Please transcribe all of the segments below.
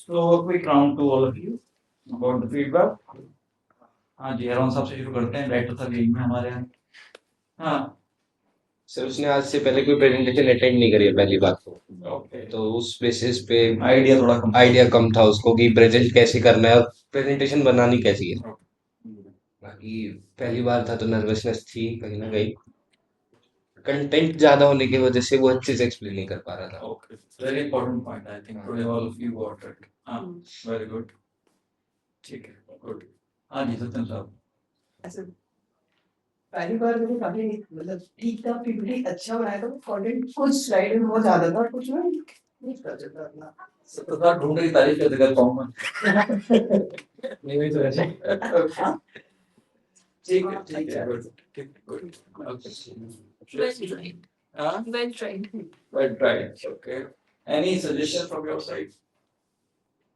So a quick round to all of you about the feedback. हाँ जी, Heron साहब से शुरू करते हैं, डायरेक्टर साहब यही में हमारे यहाँ। हाँ सर उसने आज से पहले कोई प्रेजेंटेशन अटेंड नहीं करी है पहली बात तो ओके, तो उस बेसिस पे आइडिया थोड़ा कम आइडिया कम था उसको कि प्रेजेंट कैसे करना है और प्रेजेंटेशन बनानी कैसी है। बाकी पहली बार था तो नर्वसनेस थी कहीं ना कहीं, कंटेंट ज्यादा होने की वजह से वो अच्छे से एक्सप्लेन नहीं कर पा रहा था। Okay, very important point. I think today all of you got it. हाँ, very good. ठीक है, good. हाँ जी, सत्यम साहब। ऐसे पहली बार मैंने काफी मतलब ठीक था, पीपीटी अच्छा बनाया था, कंटेंट कुछ स्लाइड में बहुत ज्यादा था और कुछ में नहीं कर सकता अपना। सत्यम साहब ढूंढ की तारीफ कैसे करता हूँ मैं? नहीं भी तो ऐसे ठीक है, ठीक है, good, ठीक, good. Okay. Well tried. हाँ, Well tried. well tried. Okay. Any suggestion from your side?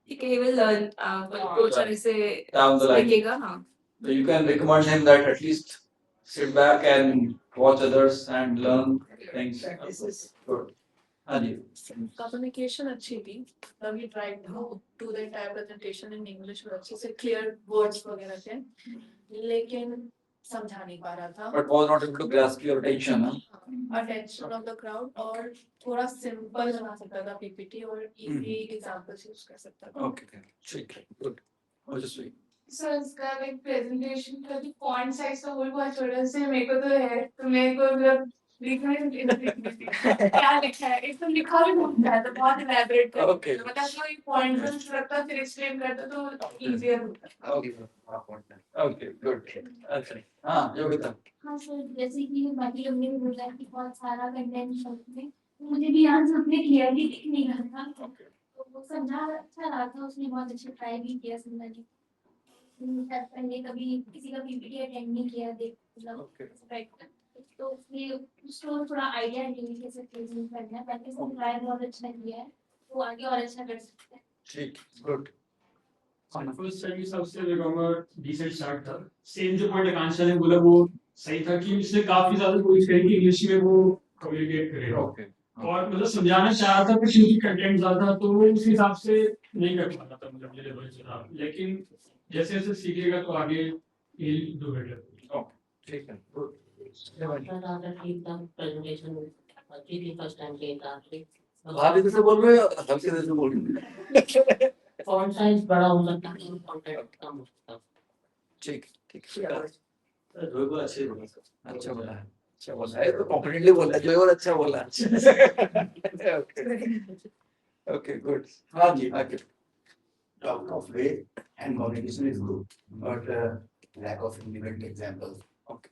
ठीक है, he will learn. coach ऐसे Down the line. देखेगा, हाँ. So you can recommend him that at least sit back and watch others and learn things. Practices. Good. हाँ जी. Communication अच्छी थी. तब he tried to do the entire presentation in English में अच्छे से clear words वगैरह थे. लेकिन समझा नहीं पा रहा था. But was not able to grasp your attention. Huh? Attention of the crowd और थोड़ा simple बना सकता था PPT और easy examples use कर सकता था. Okay. ठीक है. Good. Ojaswi. सर इसका एक प्रेजेंटेशन का जो फॉन्ट साइज था वो भी बहुत छोटा से मेरे को तो है तो मेरे को मतलब लिखना क्या लिखा है एकदम लिखा भी बहुत ज्यादा बहुत इलैबोरेट कर Okay. मतलब कोई पॉइंट्स रखता फिर एक्सप्लेन करता तो इजीियर होता। Okay. Okay. Good. अच्छा. हाँ, योगिता. हाँ सर, जैसे कि बाकी लोग ने भी बोला कि बहुत सारा कंटेंट में मुझे भी यहाँ से उतने क्लियरली दिख नहीं रहा था, तो वो समझा अच्छा रहा था, उसने बहुत अच्छा ट्राई भी किया समझाने। पहले कभी किसी का पीपीटी अटेंड नहीं किया देख मतलब तो उसने उसको थोड़ा आइडिया नहीं कैसे प्रेजेंट करना है, बाकी सब ट्राई बहुत अच्छा किया है, तो आगे और अच्छा कर सकते हैं। ठीक. Good. फर्स्ट सर्विस सबसे देखूंगा डिसेंट स्टार्ट था। सेम जो पॉइंट आकांक्षा ने बोला वो सही था कि उसने काफी ज्यादा कोशिश करी कि इंग्लिश में वो कम्युनिकेट करे Okay. और मतलब समझाना चाह रहा था पर क्योंकि कंटेंट ज्यादा तो वो उस हिसाब से नहीं कर पा रहा था, मतलब मेरे लेवल से था, लेकिन जैसे जैसे सीखेगा तो आगे he'll do better। ठीक है. Good. प्रेजेंटेशन अच्छी थी, फर्स्ट टाइम के हिसाब से। भाभी कैसे बोल रहे हो? हमसे कैसे बोल रहे हो? फॉन्ट साइज बड़ा हो सकता है, कंटेंट कम हो सकता है। ठीक. ठीक. जो बोला अच्छे बोला सर. अच्छा बोला है. अच्छा बोला है तो कॉन्फिडेंटली बोला, जो और अच्छा बोला. Okay. Okay. Good. हाँ जी. आगे. Talk of way and communication is good, but lack of implement examples. Okay.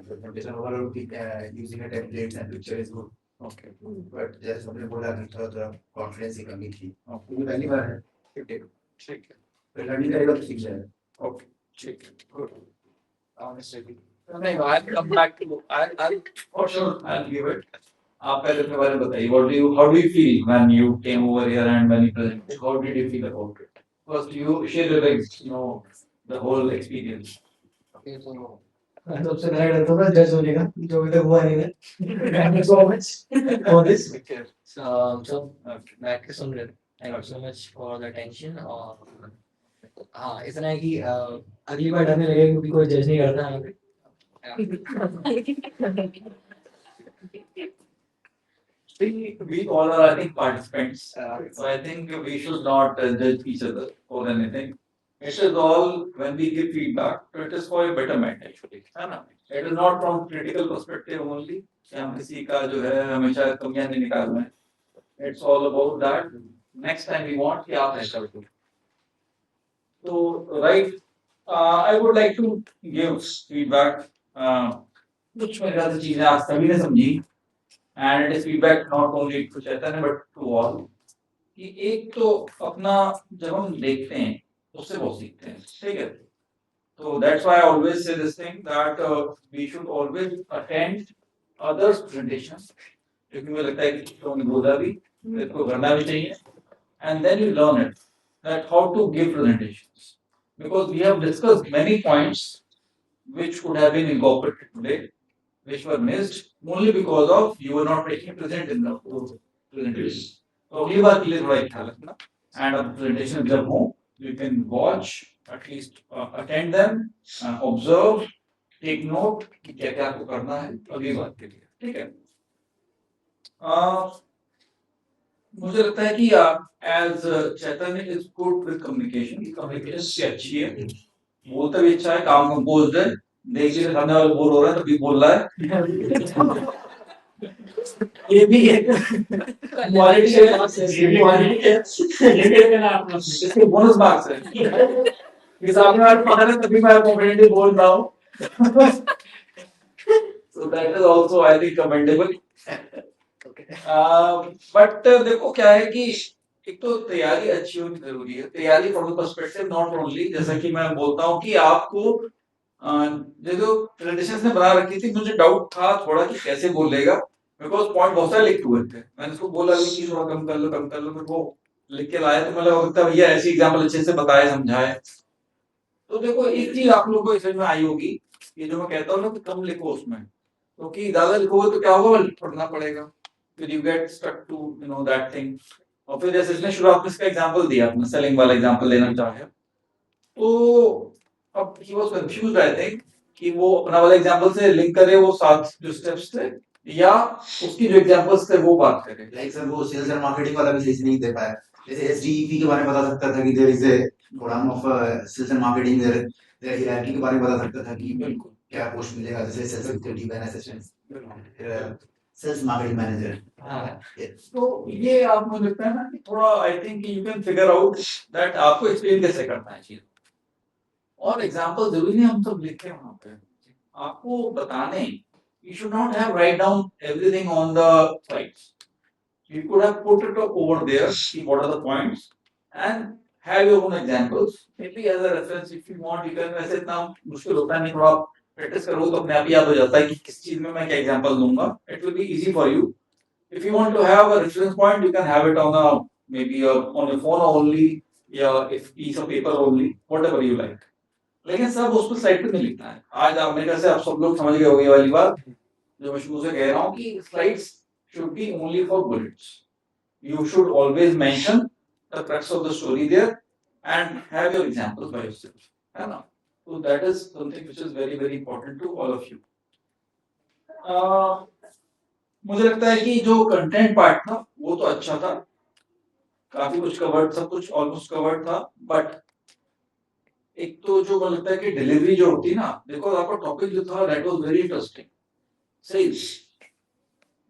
Presentation overall using a templates and picture is good, Okay. but जैसे हमने बोला कि थोड़ा कॉन्फिडेंस की कमी थी, Okay. क्योंकि पहली बार है, ठीक है. तो लर्निंग करेगा तो सीख जाएगा। Okay. ठीक है. Good. Honestly. नहीं, I'll come back to. I'll for sure I'll give it. आप पहले अपने बारे में बताइए. How do you feel when you came over here and when you presented? How did you feel about it? First, you share your the whole experience. Okay, so सबसे पहले डर तो था जज होने का, जो अभी तक हुआ नहीं है। Thank you so much for this. Okay. so Okay. बैठ के सुन रहे थे। Thank you so much for the attention। और हाँ, इतना है कि अगली बार डरने लगेगा क्योंकि कोई जज नहीं करता यहाँ पे। See, we all are, I think, participants. So I think we should not judge each other or anything. It is all when we give feedback, it is for a betterment actually. है ना? It is not from critical perspective only. कि हम किसी का जो है हमेशा कमियां नहीं निकालना है. It's all about that. Next time we want कि आप ऐसा करो. So right, I would like to give feedback. कुछ मेरे ख्याल से चीजें आज सभी ने समझी. And it is feedback not only to Chaitanya but to all. कि एक तो अपना जब हम देखते हैं उससे बहुत सीखते हैं, ठीक है? So that's why I always say this thing that we should always attend others' presentations. क्योंकि मुझे लगता है कि तुमने बोला भी, इसको करना भी चाहिए. And then you learn it that how to give presentations. Because we have discussed many points which could have been incorporated today, which were missed only because of you were not taking present in the presentation. तो अगली बार के लिए थोड़ा ख्याल रखना. and अब presentation जब हो, you can watch, at least attend them, observe, take note कि क्या क्या आपको करना है अगली बार के लिए, ठीक है? मुझे लगता है कि as Chaitanya is good with communication, communication से अच्छी है, बोलता भी अच्छा है, काम कंपोज्ड है, देखिए सामने वाला बोर हो रहा है तभी बोल रहा है। ये भी एक क्वालिटी है, क्वालिटी है, ये भी कहना अपना इसके बोनस मार्क्स है कि सामने वाला पढ़ रहा है तभी मैं कॉन्फिडेंटली बोल रहा हूँ। So that is also I think commendable. But देखो क्या है कि एक तो तैयारी अच्छी होनी जरूरी है, तैयारी from the perspective not only, जैसा कि मैं बोलता हूँ कि आपको जो प्रेजेंटेशंस ने बना रखी थी, मुझे डाउट था थोड़ा कि कैसे बोलेगा, बिकॉज पॉइंट बहुत सारे लिखे हुए थे, मैंने उसको बोला भी कि थोड़ा कम कर लो, फिर वो लिख के लाया तो मुझे लगता है भैया ऐसे एग्जाम्पल अच्छे से बताए समझाए। तो देखो एक चीज आप लोगों को समझ में आई होगी, ये जो मैं कहता हूँ ना कि कम लिखो उसमें, क्योंकि ज्यादा लिखोगे तो क्या होगा, पढ़ना पड़ेगा, फिर you get stuck to you know that thing. और फिर जैसे इसने शुरुआत में इसका एग्जांपल दिया, अपना सेलिंग वाला एग्जांपल लेना चाहे, तो अब he was confused I think कि वो अपना वाला एग्जांपल से लिंक करे वो 7 जो स्टेप्स थे, या उसकी जो एग्जांपल्स थे वो बात करे। लाइक सर वो सेल्स एंड मार्केटिंग वाला भी सही से नहीं दे पाया, जैसे एसडीईपी के बारे में बता सकता था कि there is a program of sales and marketing, there hierarchy के बारे में बता सकता था कि बिल्कुल क्या पोस्ट मिलेगा, जैसे sales executive and assistant, sales marketing manager. हाँ, तो ये आप मुझे लगता है ना कि थोड़ा I think you can figure out that आपको एक्सप्लेन कैसे करना है चीज, और एग्जांपल जरूरी नहीं हम सब लिखे वहां पे, आपको बताने, you should not have write down everything on the slides, you could have put it over there, see what are the points and have your own examples, maybe as a reference if you want, you can, वैसे इतना मुश्किल होता नहीं, थोड़ा practice करो तो अपने आप ही याद हो जाता है कि किस चीज में मैं क्या एग्जांपल दूंगा, it will be easy for you. If you want to have a reference point, you can have it on a maybe on your phone only, या if piece of paper only, whatever you like. लेकिन सब उसको slide पे नहीं लिखना है। आज आप मेरे से आप सब लोग समझ गए होंगे ये वाली बात जो मैं शुरू से कह रहा हूँ कि slides should be only for bullets. You should always mention the crux of the story there and have your examples by yourself, है ना? So that is something which is very very important to all of you. मुझे लगता है कि जो content part था वो तो अच्छा था, काफी कुछ कवर्ड, सब कुछ ऑलमोस्ट कवर्ड था, बट एक तो जो मुझे लगता है कि डिलीवरी जो होती है ना, देखो आपका टॉपिक जो था दैट वाज वेरी इंटरेस्टिंग, सही,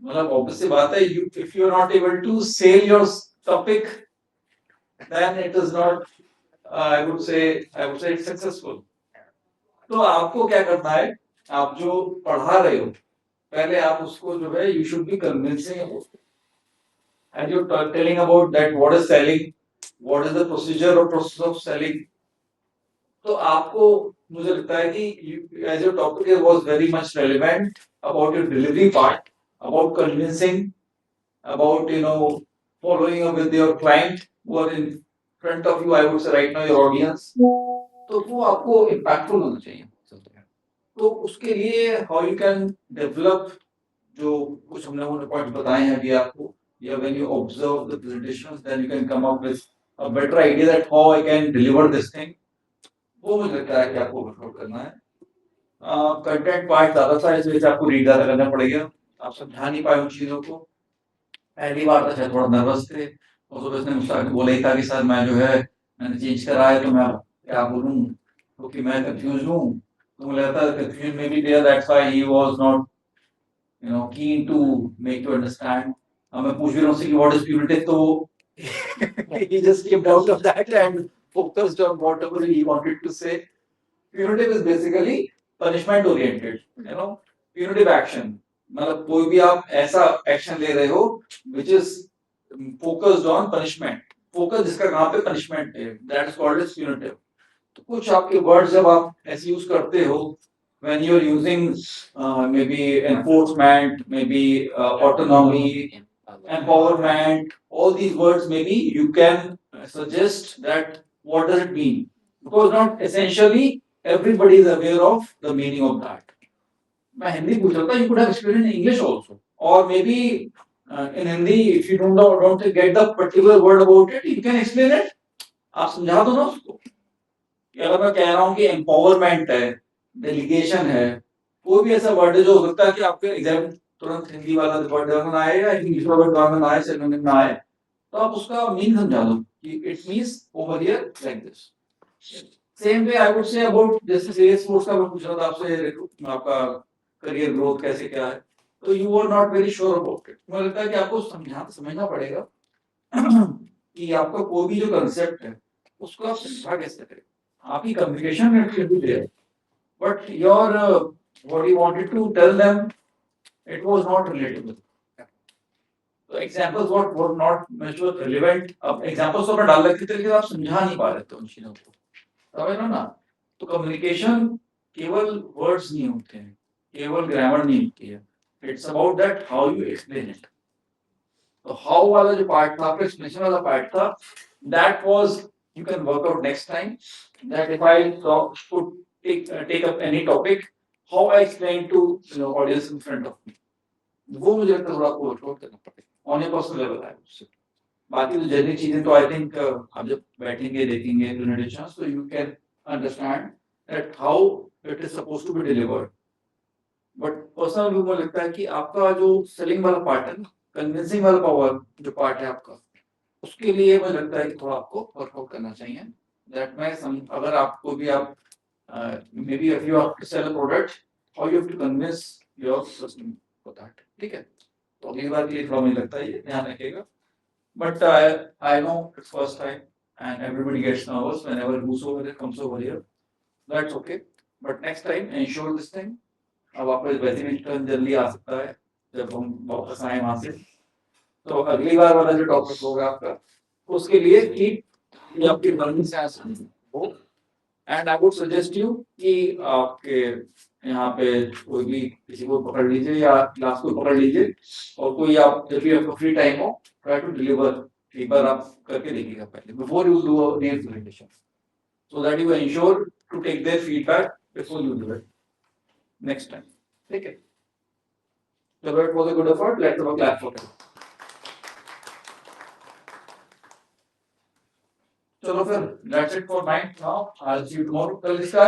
मतलब ऑब्वियस सी बात है, you if you are not able to sell your topic then it is not, I would say it's successful. तो आपको क्या करना है, आप जो पढ़ा रहे हो पहले आप उसको जो है you should be convincing about, and you telling about that what is selling, what is the procedure और प्रोसेस ऑफ सेलिंग। तो आपको मुझे लगता है कि as your topic was very much relevant about your delivery part, about convincing, about you know following up with your client who are in front of you, I would say right now your audience, तो वो आपको impactful होना चाहिए। तो उसके लिए how you can develop, जो कुछ हमने वो पॉइंट बताए हैं अभी आपको, या when you observe the presentations then you can come up with a better idea that how I can deliver this thing, वो मुझे लगता है कि आपको वर्कआउट करना है। कंटेंट पार्ट ज्यादा था, इस वजह से आपको रीड ज्यादा करना पड़ेगा, आप समझा नहीं पाए उन चीजों को, पहली बार तो शायद थोड़ा नर्वस थे, और सुबह उसने मुझसे बोला ही था कि सर मैं जो है मैंने चेंज करा है तो मैं क्या बोलूं, क्योंकि मैं कंफ्यूज हूँ, तो मुझे लगता है confusion may be there, that's why he was not you know keen to make you understand. मैं पूछ भी रहा हूँ कि what is punitive, तो he just came out of that and focused on whatever he wanted to say. Punitive is basically punishment oriented, you know, punitive action, मतलब कोई भी आप ऐसा एक्शन ले रहे हो which is focused on punishment, focus जिसका कहाँ पे punishment है, that is called as punitive. तो कुछ आपके वर्ड्स जब आप ऐसे यूज करते हो when you are using maybe enforcement, maybe autonomy, empowerment, all these words maybe you can suggest that what does it mean, because not essentially everybody is aware of the meaning of that. मैं हिंदी पूछ रहा था, you could have explained in English also, or maybe in Hindi, if you don't get the particular word about it, you can explain it. आप समझा दो ना उसको कि अगर मैं कह रहा हूँ कि एम्पावरमेंट है, डेलीगेशन है, कोई भी ऐसा वर्ड है जो हो सकता है कि आपके एग्जाम तुरंत हिंदी वाला वर्ड में आए या इंग्लिश वाला वर्ड में आए, सिनोनिम में आए, तो आप उसका मीन समझा दो कि it means over here like this. Same way I would say about जैसे सेल्स फोर्स का मैं पूछ रहा था आपसे, आपका करियर ग्रोथ कैसे क्या है, तो you are not very sure about it. मुझे लगता है कि आपको समझना पड़ेगा कि आपका कोई भी जो कंसेप्ट है उसको आप समझा कैसे करें. आपकी कम्युनिकेशन में भी there, but your what you wanted to tell them it was not relatable. तो examples were not much relevant. अब एग्जांपल्स तो मैं डाल रखे थे लेकिन आप समझा नहीं पा रहे थे उन चीजों को, समझ लो ना. तो कम्युनिकेशन केवल वर्ड्स नहीं होते हैं, केवल ग्रामर नहीं होती है. It's about that how you explain it. तो हाउ वाला जो पार्ट था, आपका एक्सप्लेनेशन वाला पार्ट था, that was you can work out next time, that if I take up any topic, how I explain to audience in front of me, वो मुझे लगता है थोड़ा आपको वर्कआउट करना पड़ेगा ऑन ए पर्सनल लेवल है उससे. बाकी तो जनरल चीजें तो आई थिंक आप जब बैठेंगे देखेंगे प्रेजेंटेशंस तो you can understand that how it is supposed to be delivered. But personal view में लगता है कि आपका जो सेलिंग वाला पार्ट है ना, कन्विंसिंग वाला पावर जो पार्ट है आपका, उसके लिए मुझे लगता है कि थोड़ा आपको वर्कआउट करना चाहिए. दैट मैं अगर आपको भी आप maybe if you have to sell a product, how you have to convince your customer for that. ठीक है, तो अगली बार के लिए थोड़ा मुझे लगता है ये ध्यान रखिएगा. But I know it's first time and everybody gets nervous whenever whosoever comes over here. That's okay, but next time ensure this thing. अब आपका वैसे भी टर्न जल्दी आ सकता है जब हम वापस आए वहां से, तो अगली बार वाला जो टॉपिक होगा आपका उसके लिए कि आपकी लर्निंग से हो. And I would suggest you कि आपके यहाँ पे कोई भी किसी को पकड़ लीजिए या क्लास को पकड़ लीजिए, और कोई आप जब भी आपको फ्री टाइम हो ट्राई टू डिलीवर. एक बार आप करके देखिएगा पहले before you do a real presentation, so that you ensure to take their feedback before you do it next time. ठीक है, चलो, it was a good effort. Let's have a clap for it. चलो फिर, that's it for night now. I'll see you tomorrow. कल इसका